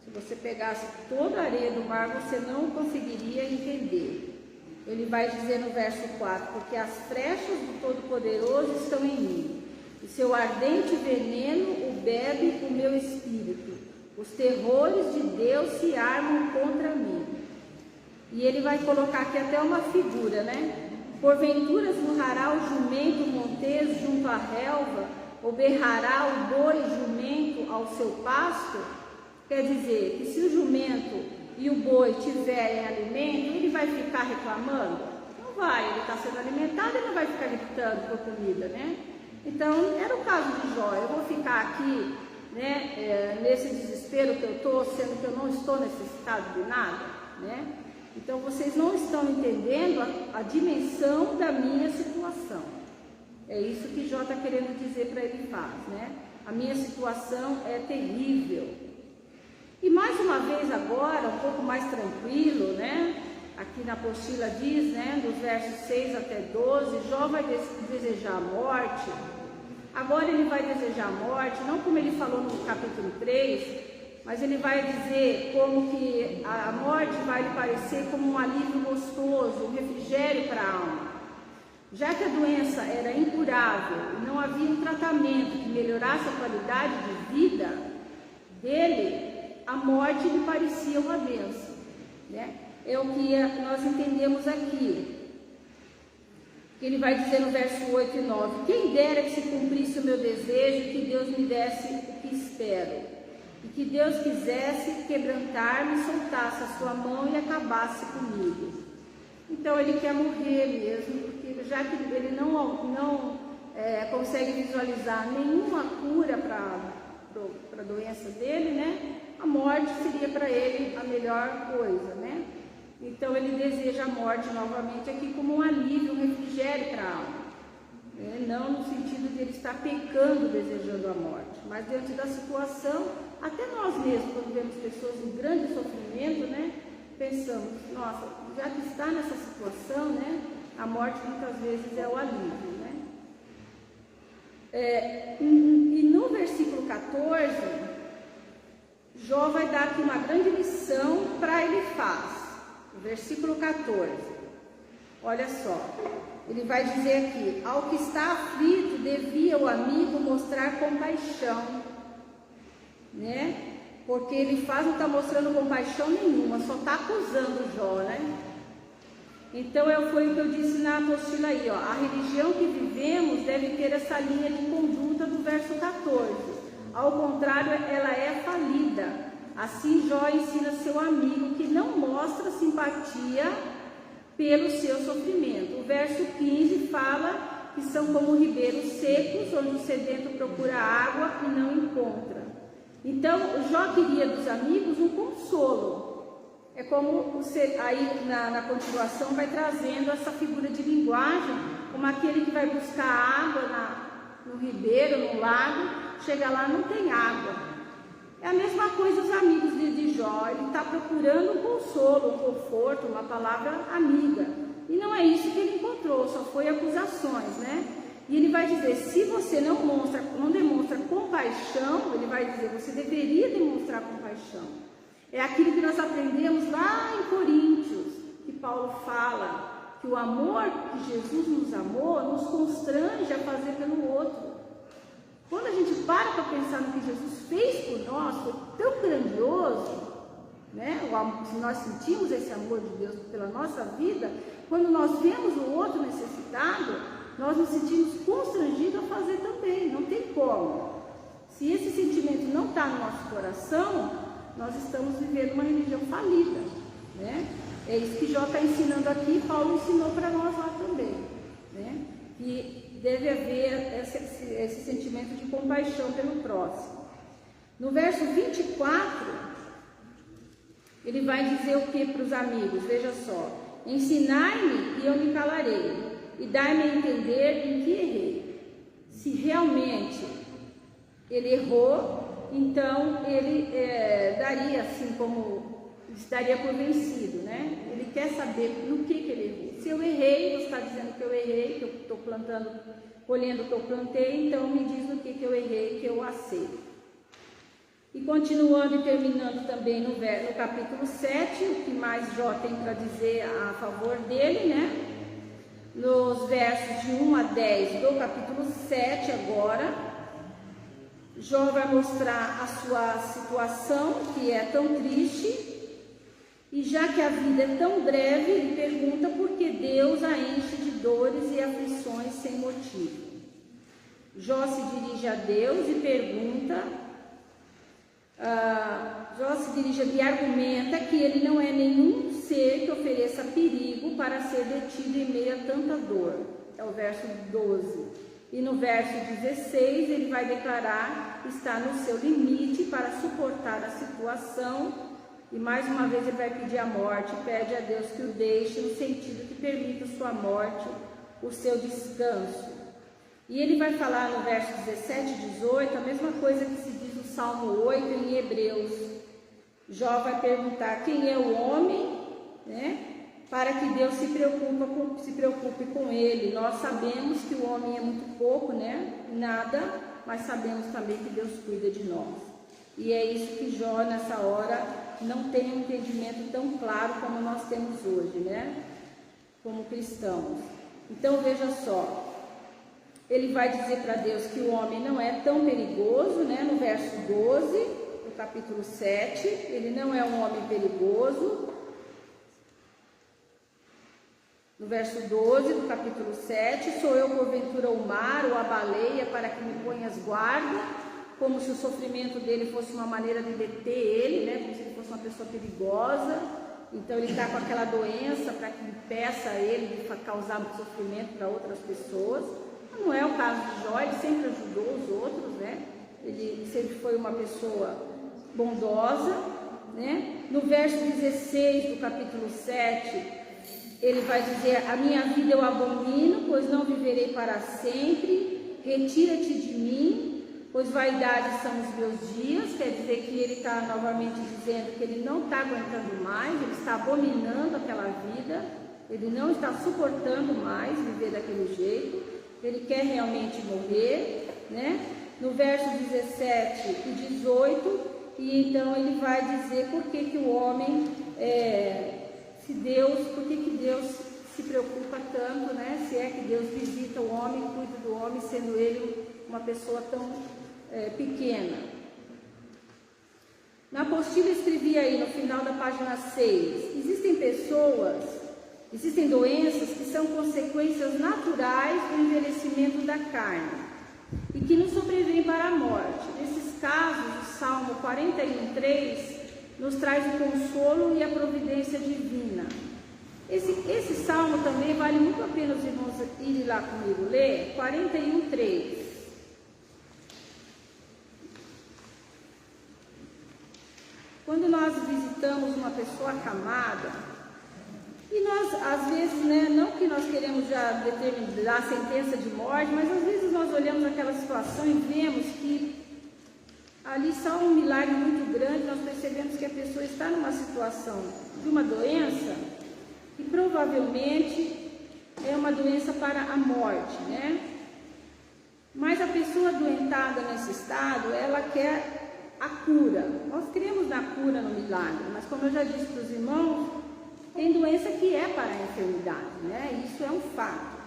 Se você pegasse toda a areia do mar, você não conseguiria entender. Ele vai dizer no verso 4, porque as flechas do Todo-Poderoso estão em mim, e seu ardente veneno o bebe o meu espírito. Os terrores de Deus se armam contra mim. E ele vai colocar aqui até uma figura, né? Porventura esmurrará o jumento montês junto à relva, ou berrará o boi jumento ao seu pasto? Quer dizer, que se o jumento e o boi tiverem alimento, ele vai ficar reclamando? Não vai, ele está sendo alimentado, ele não vai ficar gritando por comida, né? Então, era o caso de Jó. Eu vou ficar aqui, né, nesse desespero que eu estou, sendo que eu não estou necessitado de nada, né? Então, vocês não estão entendendo a dimensão da minha situação. É isso que Jó está querendo dizer para ele, né? A minha situação é terrível. E mais uma vez agora, um pouco mais tranquilo, né? Aqui na apostila diz, né, dos versos 6 até 12, Jó vai desejar a morte. Agora ele vai desejar a morte, não como ele falou no capítulo 3, mas ele vai dizer como que a morte vai lhe parecer como um alívio gostoso, um refrigério para a alma. Já que a doença era incurável e não havia um tratamento que melhorasse a qualidade de vida dele, a morte lhe parecia uma bênção, né? É o que nós entendemos aqui. Ele vai dizer no verso 8 e 9: quem dera que se cumprisse o meu desejo, que Deus me desse o que espero. E que Deus quisesse quebrantar-me, soltasse a sua mão e acabasse comigo. Então ele quer morrer mesmo, porque já que ele não consegue visualizar nenhuma cura para a doença dele, né? A morte seria para ele a melhor coisa, né? Então ele deseja a morte novamente aqui como um alívio, um refrigério para a alma. Não no sentido de ele estar pecando desejando a morte, mas diante da situação, até nós mesmos, quando vemos pessoas em grande sofrimento, né, pensamos: nossa, já que está nessa situação, né, a morte muitas vezes é o alívio, né? E no versículo 14, Jó vai dar aqui uma grande lição para ele. O versículo 14: Olha só, ele vai dizer aqui: ao que está aflito, devia o amigo mostrar compaixão, né? Porque ele não está mostrando compaixão nenhuma, só está acusando Jó, né? Então foi o que eu disse na apostila aí, ó. A religião que vivemos deve ter essa linha de conduta do verso 14. Ao contrário, ela é falida. Assim Jó ensina seu amigo que não mostra simpatia pelo seu sofrimento. O verso 15 fala que são como ribeiros secos, onde o sedento procura água e não encontra. Então, Jó queria dos amigos um consolo. É como você, aí na continuação vai trazendo essa figura de linguagem, como aquele que vai buscar água no ribeiro, no lago, chega lá não tem água. É a mesma coisa os amigos de Jó, ele está procurando um consolo, um conforto, uma palavra amiga. E não é isso que ele encontrou, só foi acusações, né? E ele vai dizer, se você não demonstra compaixão, ele vai dizer, você deveria demonstrar compaixão. É aquilo que nós aprendemos lá em Coríntios, que Paulo fala, que o amor que Jesus nos amou, nos constrange a fazer pelo outro. Quando a gente para pensar no que Jesus fez por nós, foi tão grandioso, né? Se nós sentimos esse amor de Deus pela nossa vida, quando nós vemos o outro necessitado, nós nos sentimos constrangidos a fazer também, não tem como. Se esse sentimento não está no nosso coração, nós estamos vivendo uma religião falida, né? É isso que Jó está ensinando aqui, Paulo ensinou para nós lá também, né? E deve haver esse sentimento de compaixão pelo próximo. No verso 24, ele vai dizer o que para os amigos? Veja só: ensinai-me e eu me calarei, e dai-me a entender em que errei. Se realmente ele errou, então ele daria assim como estaria por vencido, né? Ele quer saber no que ele errou. Se eu errei, você está dizendo que eu errei, que eu estou colhendo o que eu plantei, então me diz no que eu errei, que eu aceito. E continuando e terminando também no capítulo 7, o que mais Jó tem para dizer a favor dele, né? Nos versos de 1 a 10 do capítulo 7 agora, Jó vai mostrar a sua situação, que é tão triste, e já que a vida é tão breve, ele pergunta por que Deus a enche de dores e aflições sem motivo. Jó se dirige a Deus e pergunta, e argumenta que ele não é nenhum ser que ofereça perigo para ser detido em meio a tanta dor. É o verso 12. E no verso 16 ele vai declarar que está no seu limite para suportar a situação. E mais uma vez ele vai pedir a morte, pede a Deus que o deixe, no sentido que permita sua morte, o seu descanso. E ele vai falar no verso 17 e 18, a mesma coisa que se diz no Salmo 8 em Hebreus. Jó vai perguntar quem é o homem, né? Para que Deus se preocupe com ele. Nós sabemos que o homem é muito pouco, né? Nada, mas sabemos também que Deus cuida de nós. E é isso que Jó, nessa hora, não tem um entendimento tão claro como nós temos hoje, né? Como cristãos. Então, veja só. Ele vai dizer para Deus que o homem não é tão perigoso, né? No verso 12, do capítulo 7. Ele não é um homem perigoso. No verso 12 do capítulo 7, sou eu porventura o mar ou a baleia para que me ponhas guarda, como se o sofrimento dele fosse uma maneira de deter ele, né? Como se ele fosse uma pessoa perigosa. Então ele está com aquela doença para que impeça ele de causar sofrimento para outras pessoas. Não é o caso de Jó, ele sempre ajudou os outros, né? Ele sempre foi uma pessoa bondosa, né? No verso 16 do capítulo 7, ele vai dizer, a minha vida eu abomino, pois não viverei para sempre, retira-te de mim, pois vaidade são os meus dias. Quer dizer que ele está novamente dizendo que ele não está aguentando mais, ele está abominando aquela vida, ele não está suportando mais viver daquele jeito, ele quer realmente morrer, né? No verso 17 e 18, e então ele vai dizer por que o homem... por que Deus se se preocupa tanto, né? Se é que Deus visita o homem, cuida do homem, sendo ele uma pessoa tão pequena. Na apostila escrevi aí no final da página 6, existem doenças que são consequências naturais do envelhecimento da carne e que nos sobrevêm para a morte. Nesses casos, o Salmo 41:3 nos traz o consolo e a providência divina. Esse salmo também vale muito a pena os irmãos irem lá comigo ler, 41:3. Quando nós visitamos uma pessoa acamada, e nós, às vezes, né, não que nós queremos já determinar a sentença de morte, mas às vezes nós olhamos aquela situação e vemos que ali só um milagre muito grande, nós percebemos que a pessoa está numa situação de uma doença que provavelmente é uma doença para a morte, né? Mas a pessoa adoentada nesse estado, ela quer a cura. Nós cremos na cura, no milagre, mas como eu já disse para os irmãos, tem doença que é para a enfermidade, né? Isso é um fato.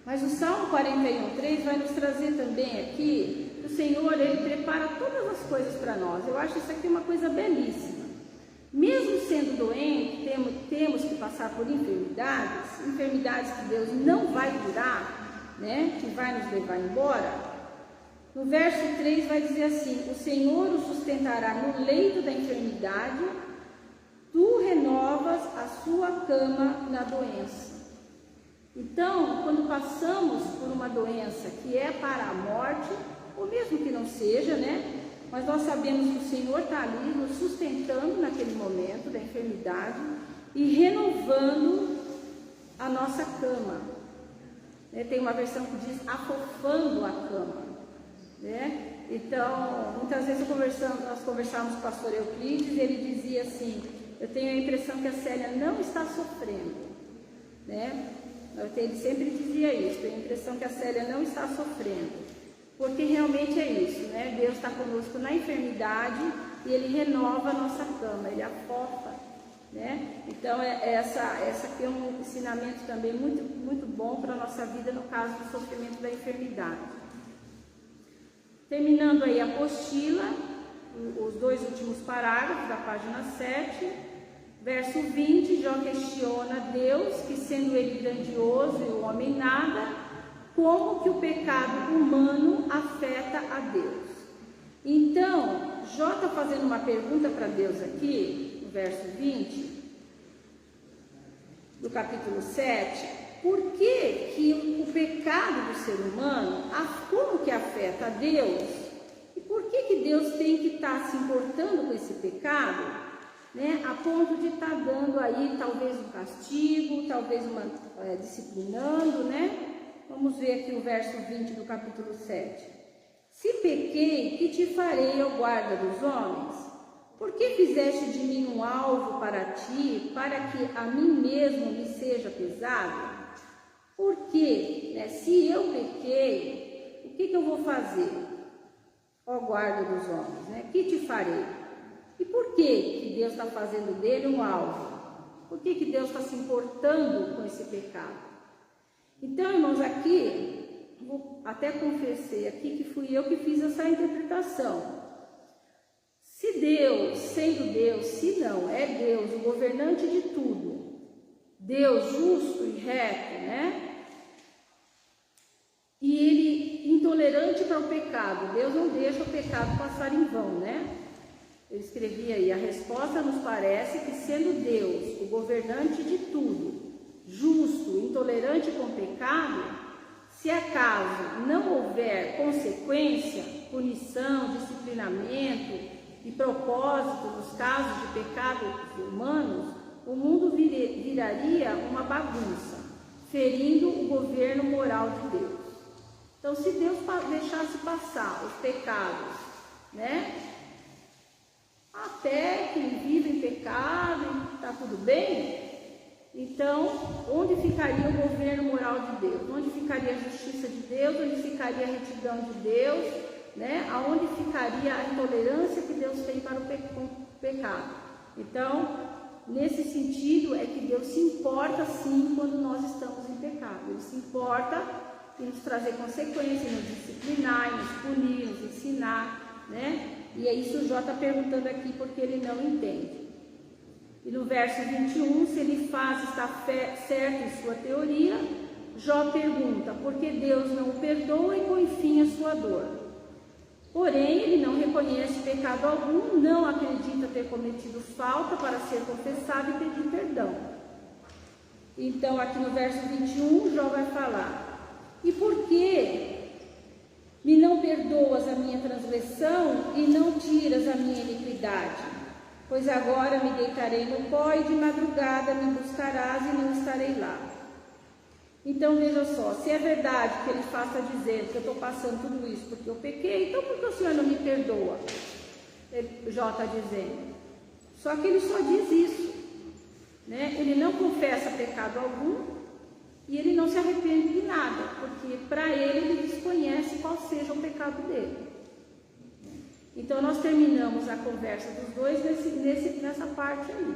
Mas o Salmo 41:3 vai nos trazer também aqui que o Senhor, Ele prepara todas as coisas para nós. Eu acho isso aqui uma coisa belíssima. Mesmo sendo doente, temos que passar por enfermidades que Deus não vai curar, né? Que vai nos levar embora. No verso 3 vai dizer assim: o Senhor o sustentará no leito da enfermidade, tu renovas a sua cama na doença. Então, quando passamos por uma doença que é para a morte, ou mesmo que não seja, né? Mas nós sabemos que o Senhor está ali nos sustentando naquele momento da enfermidade e renovando a nossa cama. Tem uma versão que diz afofando a cama. Né? Então, muitas vezes nós conversávamos com o pastor Euclides e ele dizia assim: eu tenho a impressão que a Célia não está sofrendo, né? Ele sempre dizia isso, tenho a impressão que a Célia não está sofrendo, porque realmente é isso, né? Deus está conosco na enfermidade e Ele renova a nossa cama, Ele afofa, né? Então, essa aqui é um ensinamento também muito, muito bom para a nossa vida no caso do sofrimento da enfermidade. Terminando aí a apostila, os 2 últimos parágrafos da página 7, verso 20, Jó questiona Deus, que sendo Ele grandioso e o homem nada, como que o pecado humano afeta a Deus. Então, Jó está fazendo uma pergunta para Deus aqui, no verso 20, do capítulo 7, por que o pecado do ser humano, como que afeta a Deus? E por que Deus tem que estar se importando com esse pecado, né? A ponto de estar dando aí talvez um castigo, talvez disciplinando, né? Vamos ver aqui o verso 20 do capítulo 7. Se pequei, que te farei, ó guarda dos homens? Por que fizeste de mim um alvo para ti, para que a mim mesmo me seja pesado? Porque, né, se eu pequei, o que eu vou fazer, ó guarda dos homens, né? Que te farei? E por que Deus está fazendo dele um alvo? Por que Deus está se importando com esse pecado? Então, irmãos, aqui, até confessei aqui que fui eu que fiz essa interpretação. Se Deus, sendo Deus, se não é Deus, o governante de tudo, Deus justo e reto, né? E Ele intolerante para o pecado, Deus não deixa o pecado passar em vão, né? Eu escrevi aí, a resposta nos parece que sendo Deus, o governante de tudo, justo, intolerante com o pecado, se acaso não houver consequência, punição, disciplinamento e propósito nos casos de pecados humanos, o mundo viraria uma bagunça, ferindo o governo moral de Deus. Então, se Deus deixasse passar os pecados, né, até que vive em pecado e está tudo bem, então, onde ficaria o governo moral de Deus? Onde ficaria a justiça de Deus? Onde ficaria a retidão de Deus? Né? Aonde ficaria a intolerância que Deus tem para o pecado? Então, nesse sentido é que Deus se importa sim quando nós estamos em pecado. Ele se importa em nos trazer consequências, nos disciplinar, em nos punir, nos ensinar, né? E é isso o Jó está perguntando aqui porque ele não entende. E no verso 21, se ele está certo em sua teoria, Jó pergunta por que Deus não o perdoa e põe fim à sua dor. Porém, ele não reconhece pecado algum, não acredita ter cometido falta para ser confessado e pedir perdão. Então, aqui no verso 21, Jó vai falar: e por que me não perdoas a minha transgressão e não tiras a minha iniquidade? Pois agora me deitarei no pó e de madrugada me buscarás e não estarei lá. Então veja só, se é verdade que ele está dizendo que eu estou passando tudo isso porque eu pequei, então por que o Senhor não me perdoa? Jó está dizendo. Só que ele só diz isso, né? Ele não confessa pecado algum e ele não se arrepende de nada, porque para ele desconhece qual seja o pecado dele. Então nós terminamos a conversa dos dois nessa parte aí,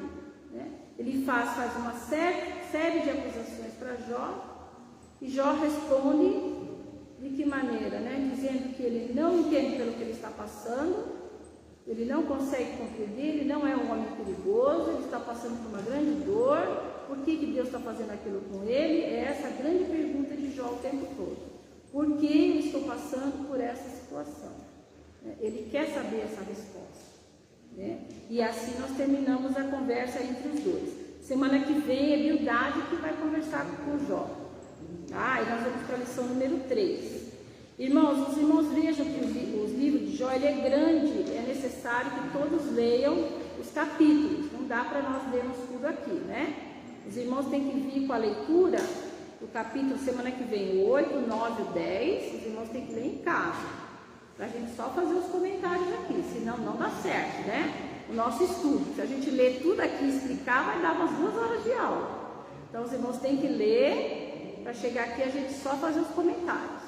né? Ele faz uma série de acusações para Jó, e Jó responde de que maneira, né? Dizendo que ele não entende pelo que ele está passando, ele não consegue compreender, ele não é um homem perigoso, ele está passando por uma grande dor. Por que Deus está fazendo aquilo com ele? É essa a grande pergunta de Jó o tempo todo. Por que eu estou passando por essa situação? Ele quer saber essa resposta, né? E assim nós terminamos a conversa entre os dois. Semana que vem é Bildade que vai conversar com o Jó. E nós vamos para a lição número 3. Irmãos, os irmãos vejam que os livros de Jó, ele é grande, é necessário que todos leiam os capítulos. Não dá para nós lermos tudo aqui, né? Os irmãos têm que vir com a leitura do capítulo, semana que vem, o 8, 9, o 10, os irmãos têm que ler em casa, para a gente só fazer os comentários aqui, senão não dá certo, né? O nosso estudo, se a gente ler tudo aqui e explicar, vai dar umas 2 horas de aula. Então os irmãos têm que ler, para chegar aqui a gente só fazer os comentários.